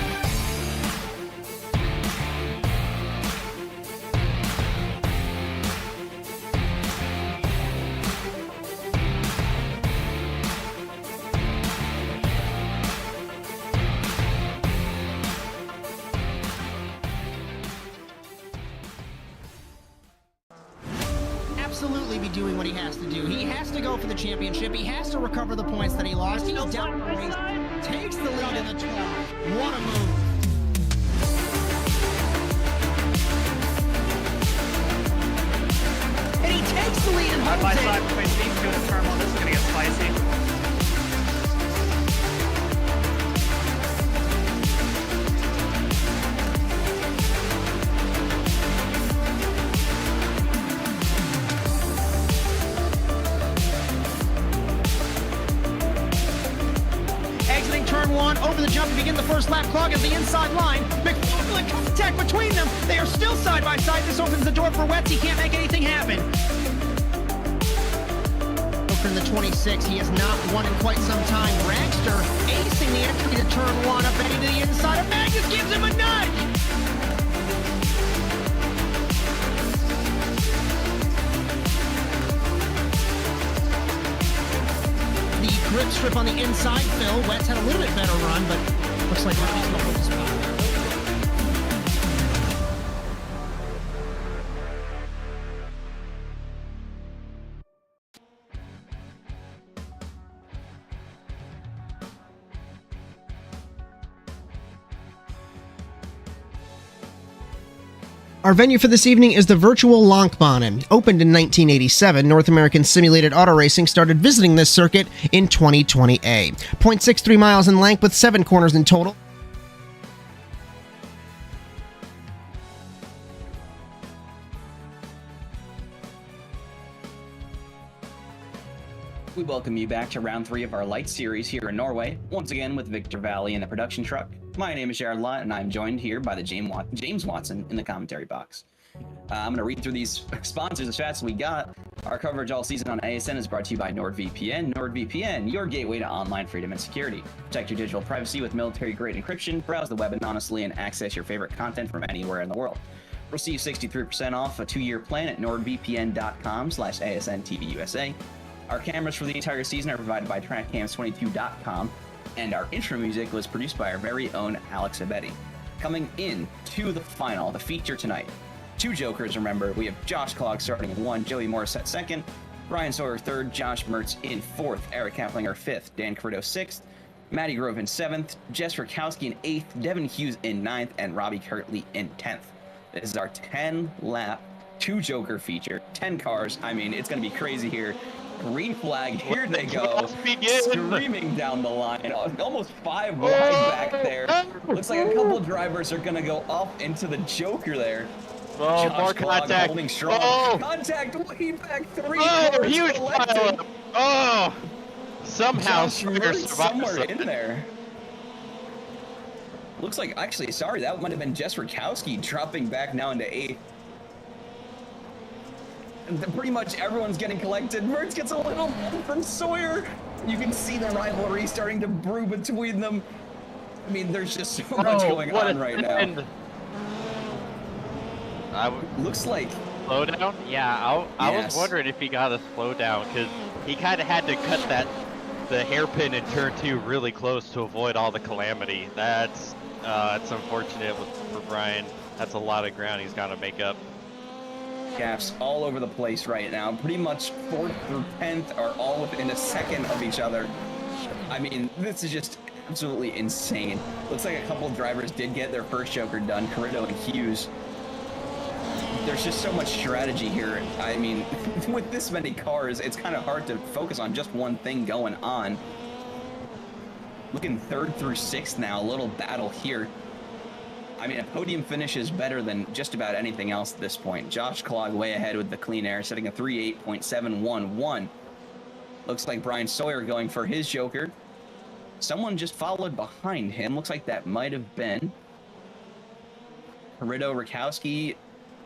Absolutely be doing what he has to do. He has to go for the championship. He has to recover the points that he lost. He's down the race, takes the lead in the 12. What a move. And he takes the lead and holds it. Side between these two in a turn one. This is going to get spicy. Turn 1, over the jump to begin the first lap, clogging the inside line. McFarland contact between them. They are still side by side. This opens the door for Wetz. He can't make anything happen. From the 26, he has not won in quite some time. Dragster acing the entry to turn 1, up heading to the inside of Magnus, gives him a nudge. Grip strip on the inside, Phil. Wetz had a little bit better run, but looks like Robbie's going to hold the spot. Our venue for this evening is the virtual Lånkebanen. Opened in 1987, North American Simulated Auto Racing started visiting this circuit in 2020A. 0.63 miles in length with 7 corners in total. We welcome you back to round 3 of our Light series here in Norway, once again with Victor Vallee in the production truck. My name is Jared Lott, and I'm joined here by the James Watson in the commentary box. I'm going to read through these sponsors as fast as we got. Our coverage all season on ASN is brought to you by NordVPN. NordVPN, your gateway to online freedom and security. Protect your digital privacy with military-grade encryption, browse the web anonymously, and access your favorite content from anywhere in the world. Receive 63% off a 2-year plan at nordvpn.com/ASNTVUSA. Our cameras for the entire season are provided by TrackCams22.com, and our intro music was produced by our very own Alex Abetti. Coming in to the final, the feature tonight. 2 jokers, remember. We have Josh Clogg starting in 1, Joey Morissette 2nd, Bryan Sawyer 3rd, Josh Mertz in 4th, Eric Kaplinger 5th, Dan Corrido 6th, Matty Grove in 7th, Jess Rakowski in 8th, Devin Hughes in 9th, and Robbie Kirtley in 10th. This is our 10-lap, 2-joker feature, 10 cars. I mean, it's going to be crazy here. Green flag, here they go, screaming down the line, almost 5 wide back there. Looks like a couple of drivers are going to go off into the joker there. Oh, Josh more Clogg contact. holding strong. Oh. Contact way back 3. Oh, huge pile. Oh, somehow Sawyer survived somewhere in there. Looks like, actually, sorry, that might have been Jess Rakowski dropping back now into 8th. And pretty much everyone's getting collected. Mertz gets a little bit from Sawyer. You can see the rivalry starting to brew between them. I mean, there's just so much going on right now. Looks like slow down. Yeah, I was wondering if he got a slow down because he kind of had to cut the hairpin in turn 2 really close to avoid all the calamity. That's unfortunate for Bryan. That's a lot of ground he's got to make up. Gaps all over the place right now. Pretty much 4th through 10th are all within a second of each other. I mean, this is just absolutely insane. Looks like a couple of drivers did get their first joker done, Corrido and Hughes. There's just so much strategy here. I mean, with this many cars, it's kind of hard to focus on just one thing going on. Looking 3rd through 6th now, a little battle here. I mean, a podium finish is better than just about anything else at this point. Josh Clogg way ahead with the clean air, setting a 3.8.711. Looks like Bryan Sawyer going for his joker. Someone just followed behind him. Looks like that might have been Corrido, Rakowski.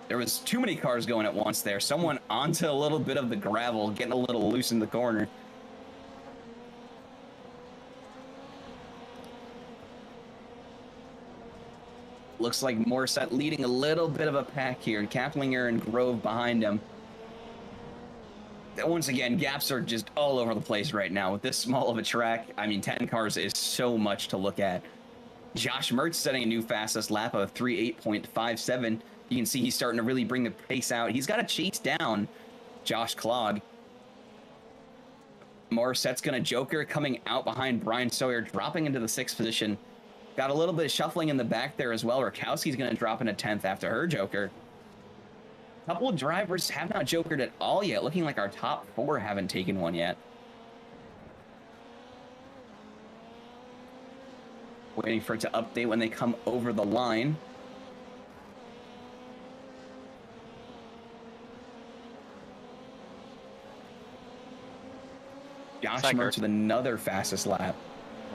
There was too many cars going at once there. Someone onto a little bit of the gravel, getting a little loose in the corner. Looks like Morissette leading a little bit of a pack here, and Kaplinger and Grove behind him. Once again, gaps are just all over the place right now. With this small of a track, I mean, 10 cars is so much to look at. Josh Mertz setting a new fastest lap of 3.8.57. You can see he's starting to really bring the pace out. He's got to chase down Josh Clogg. Morissette's going to joker, coming out behind Bryan Sawyer, dropping into the 6th position. Got a little bit of shuffling in the back there as well. Rakowski's going to drop into 10th after her joker. A couple of drivers have not jokered at all yet. Looking like our top 4 haven't taken one yet. Waiting for it to update when they come over the line. Josh Mertz with another fastest lap.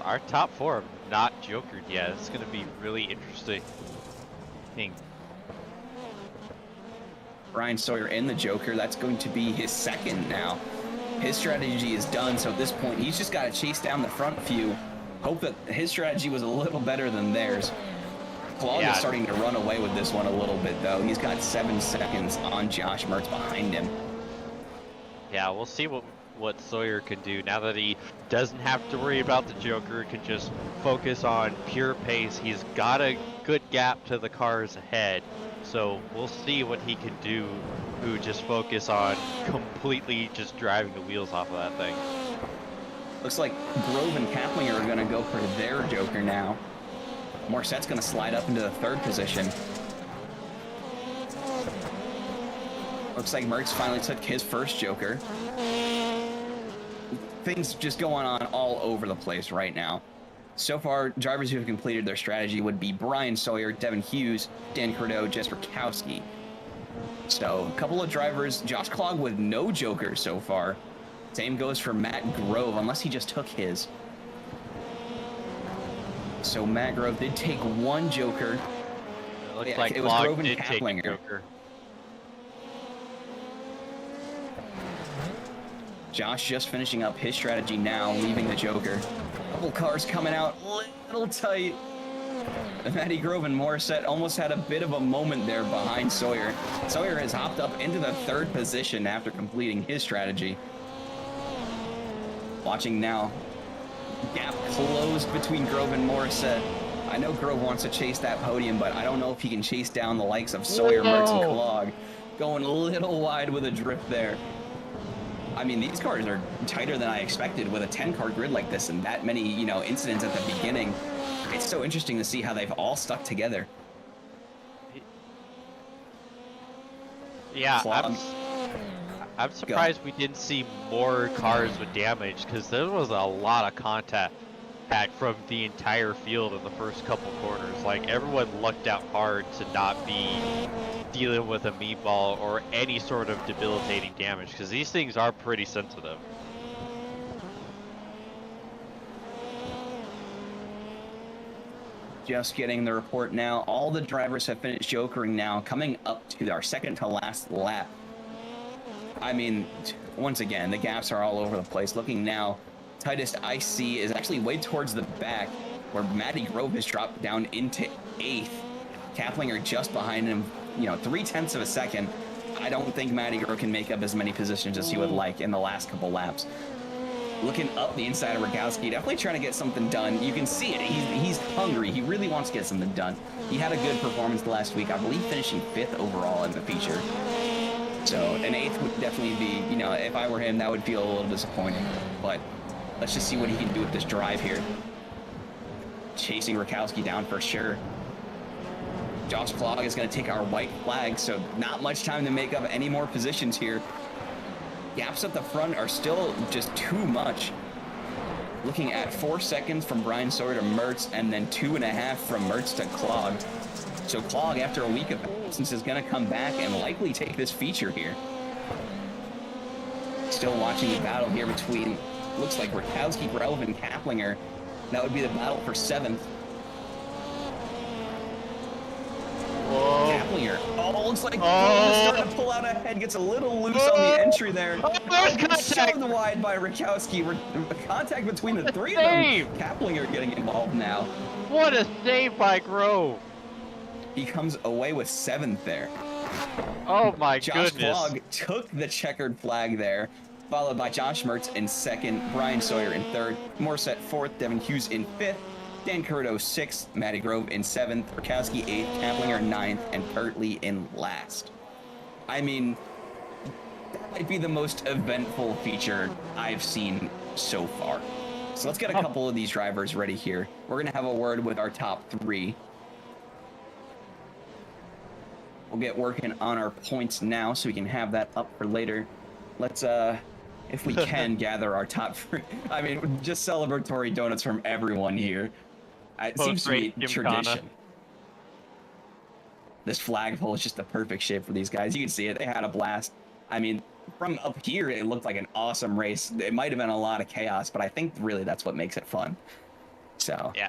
Our top 4 have not jokered yet. It's going to be really interesting. Bryan Sawyer in the joker. That's going to be his 2nd now. His strategy is done, so at this point, he's just got to chase down the front few. Hope that his strategy was a little better than theirs. Clogg is starting to run away with this one a little bit, though. He's got 7 seconds on Josh Mertz behind him. Yeah, we'll see what Sawyer can do now that he doesn't have to worry about the joker, can just focus on pure pace. He's got a good gap to the cars ahead, so we'll see what he can do who just focus on completely just driving the wheels off of that thing. Looks like Grove and Kaplinger are going to go for their joker now. Morissette's going to slide up into the 3rd position. Looks like Mertz finally took his first joker. Things just going on all over the place right now. So far, drivers who have completed their strategy would be Bryan Sawyer, Devin Hughes, Dan Corrido, Jess Rakowski. So, a couple of drivers, Josh Clogg with no joker so far. Same goes for Matt Grove, unless he just took his. So Matt Grove did take 1 joker. It looks like it was Clogg Grove and did take a Kaplinger. joker. Josh just finishing up his strategy now, leaving the Joker. Couple cars coming out a little tight. Matty Grove and Morissette almost had a bit of a moment there behind Sawyer. Sawyer has hopped up into the 3rd position after completing his strategy. Watching now. Gap closed between Grove and Morissette. I know Grove wants to chase that podium, but I don't know if he can chase down the likes of Sawyer, Mertz, and Clog. Going a little wide with a drift there. I mean, these cars are tighter than I expected with a 10-car grid like this and that many, you know, incidents at the beginning. It's so interesting to see how they've all stuck together. Yeah, Clog. I'm surprised we didn't see more cars with damage, because there was a lot of contact from the entire field in the first couple corners. Like, everyone lucked out hard to not be dealing with a meatball or any sort of debilitating damage, because these things are pretty sensitive. Just getting the report now. All the drivers have finished jokering now, coming up to our second to last lap. I mean, once again, the gaps are all over the place. Looking now, tightest I see is actually way towards the back, where Matty Grove has dropped down into 8th. Kaplinger just behind him, you know, 0.3 of a second. I don't think Matty Grove can make up as many positions as he would like in the last couple laps. Looking up the inside of Rogowski, definitely trying to get something done. You can see it. He's hungry. He really wants to get something done. He had a good performance last week, I believe finishing 5th overall in the feature. So an 8th would definitely be, you know, if I were him, that would feel a little disappointing. But let's just see what he can do with this drive here. Chasing Rogowski down for sure. Josh Clog is going to take our white flag, so not much time to make up any more positions here. Gaps at the front are still just too much. Looking at 4 seconds from Bryan Sawyer to Mertz, and then 2.5 from Mertz to Clog. So Clog, after a week of absence, is going to come back and likely take this feature here. Still watching the battle here between, looks like Rogowski, Grove, and Kaplinger. That would be the battle for 7th. Whoa. Kaplinger. Oh, looks like Grove is starting to pull out ahead. Gets a little loose on the entry there. There's contact. Shoved wide by Rogowski. Contact between the 3 of them. Kaplinger getting involved now. What a save by Grove. He comes away with 7th there. Oh my Josh goodness. Clog took the checkered flag there, followed by Josh Mertz in 2nd, Bryan Sawyer in 3rd, Morissette 4th, Devin Hughes in 5th, Dan Curto 6th, Matty Grove in 7th, Rogowski 8th, Kaplinger 9th, and Kirtley in last. I mean, that might be the most eventful feature I've seen so far. So let's get a couple of these drivers ready here. We're going to have a word with our top 3. We'll get working on our points now so we can have that up for later. Let's, if we can, gather our top 3. I mean, just celebratory donuts from everyone here. It seems to be tradition. This flagpole is just the perfect shape for these guys. You can see it. They had a blast. I mean, from up here, it looked like an awesome race. It might have been a lot of chaos, but I think really that's what makes it fun. So yeah,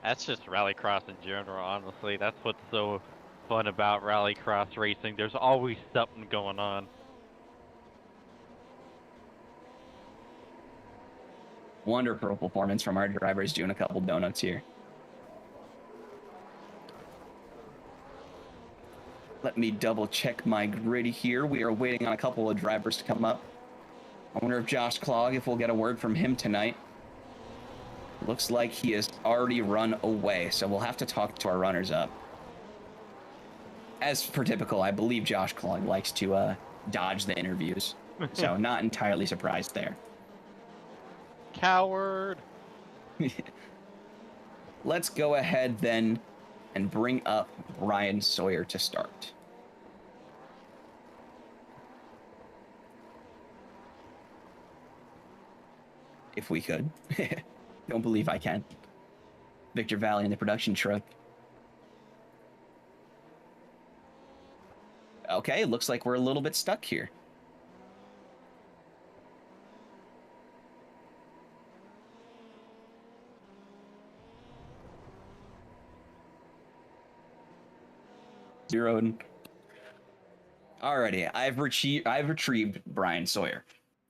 that's just rallycross in general. Honestly, that's what's so fun about rallycross racing. There's always something going on. Wonderful performance from our drivers doing a couple donuts here. Let me double check my grid here. We are waiting on a couple of drivers to come up. I wonder if Josh Clog, if we'll get a word from him tonight. Looks like he has already run away, so we'll have to talk to our runners up. As per typical, I believe Josh Clog likes to dodge the interviews, so not entirely surprised there. Coward! Let's go ahead then and bring up Bryan Sawyer to start. If we could. Don't believe I can. Victor Vallee in the production truck. Okay, looks like we're a little bit stuck here. Zeroed. Alrighty, I've retrieved Bryan Sawyer.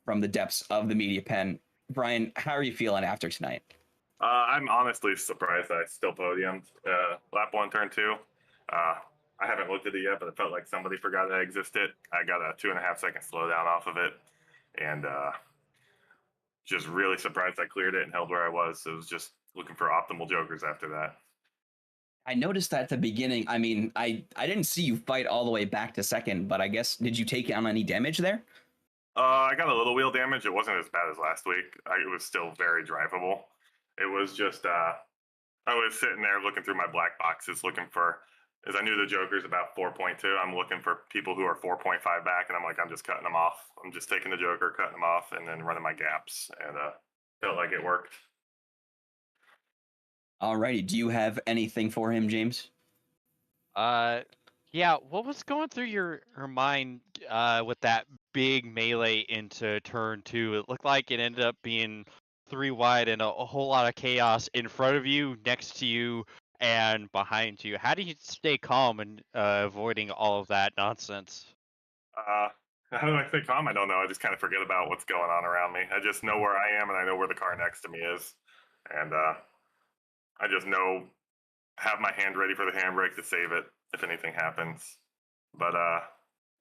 from the depths of the media pen. Bryan, how are you feeling after tonight? I'm honestly surprised I still podiumed. Lap 1, turn 2. I haven't looked at it yet, but it felt like somebody forgot I existed. I got a 2.5-second slowdown off of it, and just really surprised I cleared it and held where I was. It was just looking for optimal jokers after that. I noticed that at the beginning. I mean, I didn't see you fight all the way back to second, but I guess, did you take on any damage there? I got a little wheel damage. It wasn't as bad as last week. It was still very drivable. It was just, I was sitting there looking through my black boxes looking for, as I knew the joker's about 4.2, I'm looking for people who are 4.5 back, and I'm like, I'm just cutting them off. I'm just taking the joker, cutting them off, and then running my gaps, and felt like it worked. Alrighty, do you have anything for him, James? Yeah, what was going through your mind with that big melee into turn 2? It looked like it ended up being 3 wide and a whole lot of chaos in front of you, next to you, and behind you. How do you stay calm and avoiding all of that nonsense? How do I stay calm? I don't know. I just kind of forget about what's going on around me. I just know where I am, and I know where the car next to me is, and I just know, have my hand ready for the handbrake to save it if anything happens. But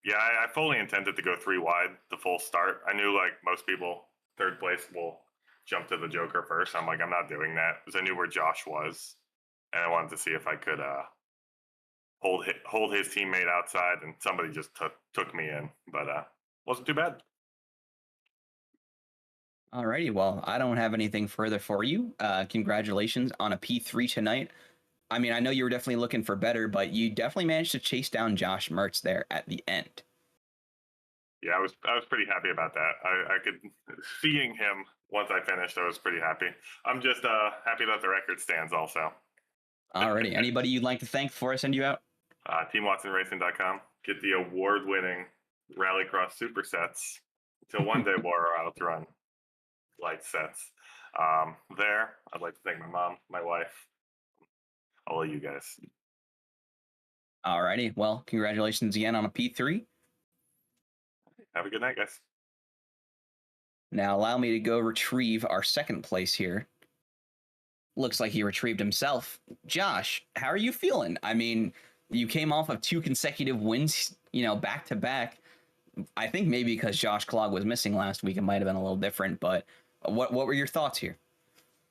yeah, I fully intended to go 3 wide the full start. I knew, like most people, third place will jump to the joker first. I'm like, I'm not doing that, because I knew where Josh was, and I wanted to see if I could hold his teammate outside, and somebody just took me in, but wasn't too bad. Alrighty, well, I don't have anything further for you. Congratulations on a P3 tonight. I mean, I know you were definitely looking for better, but you definitely managed to chase down Josh Mertz there at the end. Yeah, I was pretty happy about that. I could, seeing him once I finished, I was pretty happy. I'm just happy that the record stands also. Alrighty, anybody you'd like to thank before I send you out? TeamWatsonRacing.com. Get the award-winning Rallycross Super Sets until one day we're out to run light sets. There, I'd like to thank my mom, my wife, all of you guys. Alrighty, well, congratulations again on a P3. Have a good night, guys. Now allow me to go retrieve our second place here. Looks like he retrieved himself. Josh, how are you feeling? I mean, you came off of 2 consecutive wins, back to back. I think maybe because Josh Clog was missing last week, it might have been a little different, but what were your thoughts here?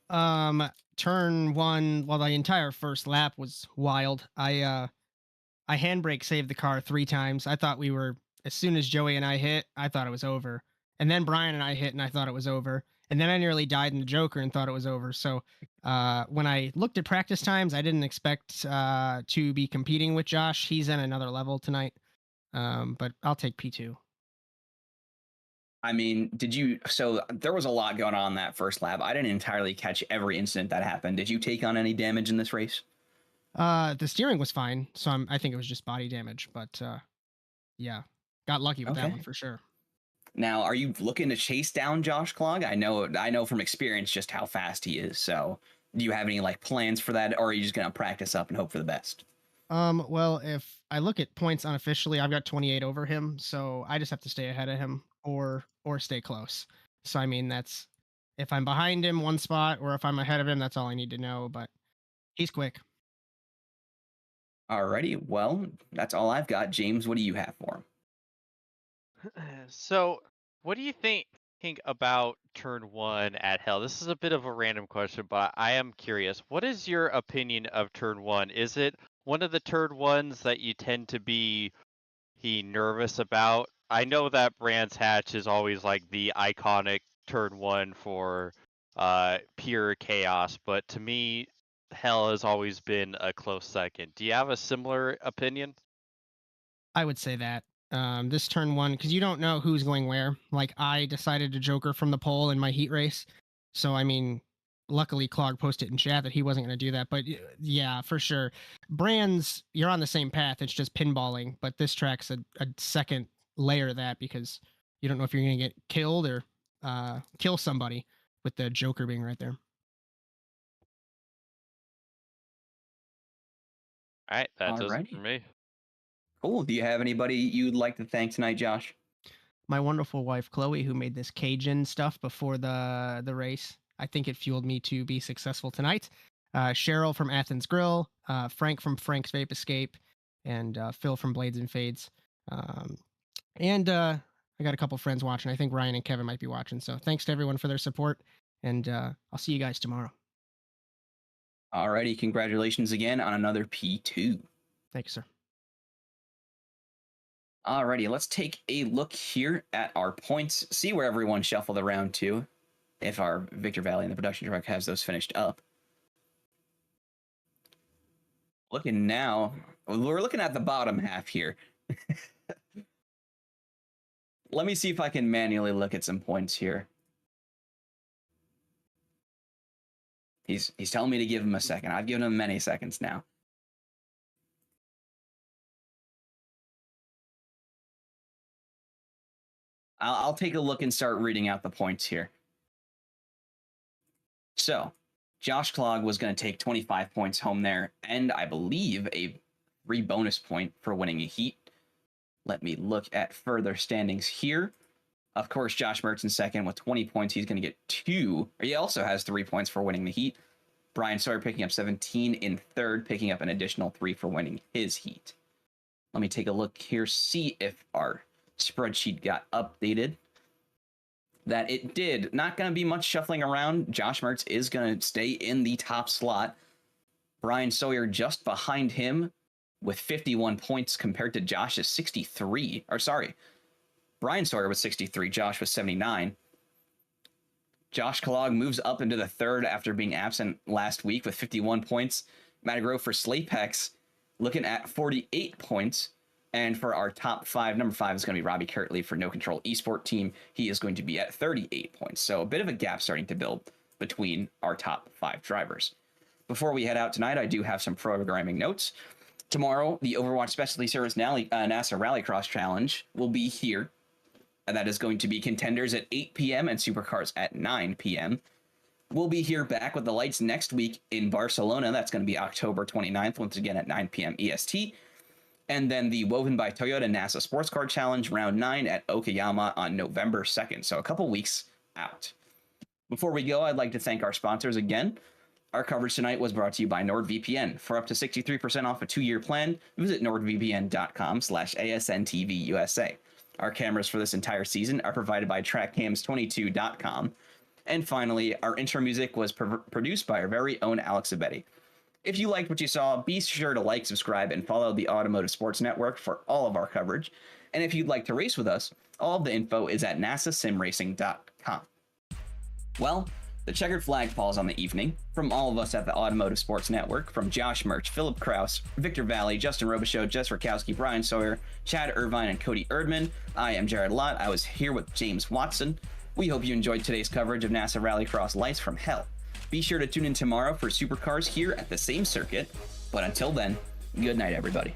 Turn 1, well, the entire first lap was wild. I handbrake saved the car 3 times. I thought we were, as soon as Joey and I hit, I thought it was over. And then Bryan and I hit, and I thought it was over. And then I nearly died in the Joker and thought it was over. So when I looked at practice times, I didn't expect to be competing with Josh. He's in another level tonight. But I'll take P2. I mean, so there was a lot going on that first lap. I didn't entirely catch every incident that happened. Did you take on any damage in this race? The steering was fine. So I think it was just body damage, but yeah, got lucky with that one for sure. Now, are you looking to chase down Josh Clog? I know from experience just how fast he is. So do you have any plans for that, or are you just going to practice up and hope for the best? Well, if I look at points unofficially, I've got 28 over him, so I just have to stay ahead of him or stay close. So I mean, that's, if I'm behind him 1 spot or if I'm ahead of him, that's all I need to know, but he's quick. Alrighty, well, that's all I've got. James, what do you have for him? So, what do you think about turn 1 at Hell? This is a bit of a random question, but I am curious. What is your opinion of turn 1? Is it one of the turn 1s that you tend to be nervous about? I know that Brands Hatch is always like the iconic turn 1 for pure chaos, but to me, Hell has always been a close second. Do you have a similar opinion? I would say that. This turn 1, because you don't know who's going where. Like, I decided to joker from the pole in my heat race. So, I mean, luckily Clog posted in chat that he wasn't going to do that. But yeah, for sure. Brands, you're on the same path. It's just pinballing. But this track's a second layer of that, because you don't know if you're going to get killed or kill somebody with the joker being right there. All right, that does it for me. Cool. Do you have anybody you'd like to thank tonight, Josh? my wonderful wife, Chloe, who made this Cajun stuff before the race. I think it fueled me to be successful tonight. Cheryl from Athens Grill, Frank from Frank's Vape Escape, and Phil from Blades and Fades. And I got a couple friends watching. I think Ryan and Kevin might be watching. So thanks to everyone for their support, and I'll see you guys tomorrow. Alrighty, congratulations again on another P2. Thank you, sir. Alrighty, let's take a look here at our points, see where everyone shuffled around to, if our Victor Vallee and the production truck has those finished up. Looking now, we're looking at the bottom half here. Let me see if I can manually look at some points here. He's telling me to give him a second. I've given him many seconds now. I'll take a look and start reading out the points here. So, Josh Clogg was going to take 25 points home there, and I believe a 3 bonus point for winning a heat. Let me look at further standings here. Of course, Josh Mertz in second with 20 points. He's going to get 2. He also has 3 points for winning the heat. Bryan Sawyer picking up 17 in third, picking up an additional 3 for winning his heat. Let me take a look here, see if our spreadsheet got updated. That it did. Not going to be much shuffling around. Josh Mertz is going to stay in the top slot. Bryan Sawyer just behind him with 51 points compared to Josh's 63. Or sorry, Bryan Sawyer was 63, Josh was 79. Josh Clogg moves up into the third after being absent last week with 51 points. Matt Grove for Slapex looking at 48 points. And for our top 5, number 5 is going to be Robbie Kirtley for No Control Esport Team. He is going to be at 38 points. So a bit of a gap starting to build between our top 5 drivers. Before we head out tonight, I do have some programming notes. Tomorrow, the Overwatch Specialty Service NASA Rallycross Challenge will be here. And that is going to be contenders at 8 p.m. and supercars at 9 p.m. We'll be here back with the lights next week in Barcelona. That's going to be October 29th, once again at 9 p.m. EST. And then the Woven by Toyota NASA Sports Car Challenge Round 9 at Okayama on November 2nd. So a couple weeks out. Before we go, I'd like to thank our sponsors again. Our coverage tonight was brought to you by NordVPN. For up to 63% off a 2-year plan, visit nordvpn.com/ASNTVUSA. Our cameras for this entire season are provided by TrackCams22.com. And finally, our intro music was produced by our very own Alex Abetti. If you liked what you saw, be sure to like, subscribe, and follow the Automotive Sports Network for all of our coverage. And if you'd like to race with us, all of the info is at nasasimracing.com. Well, the checkered flag falls on the evening. From all of us at the Automotive Sports Network, from Josh Mertz, Philip Kraus, Victor Vallee, Justin Robichaud, Jess Rakowski, Bryan Sawyer, Chad Irvine, and Cody Erdman, I am Jared Lott. I was here with James Watson. We hope you enjoyed today's coverage of NASA Rallycross Lites from Hell. Be sure to tune in tomorrow for supercars here at the same circuit. But until then, good night, everybody.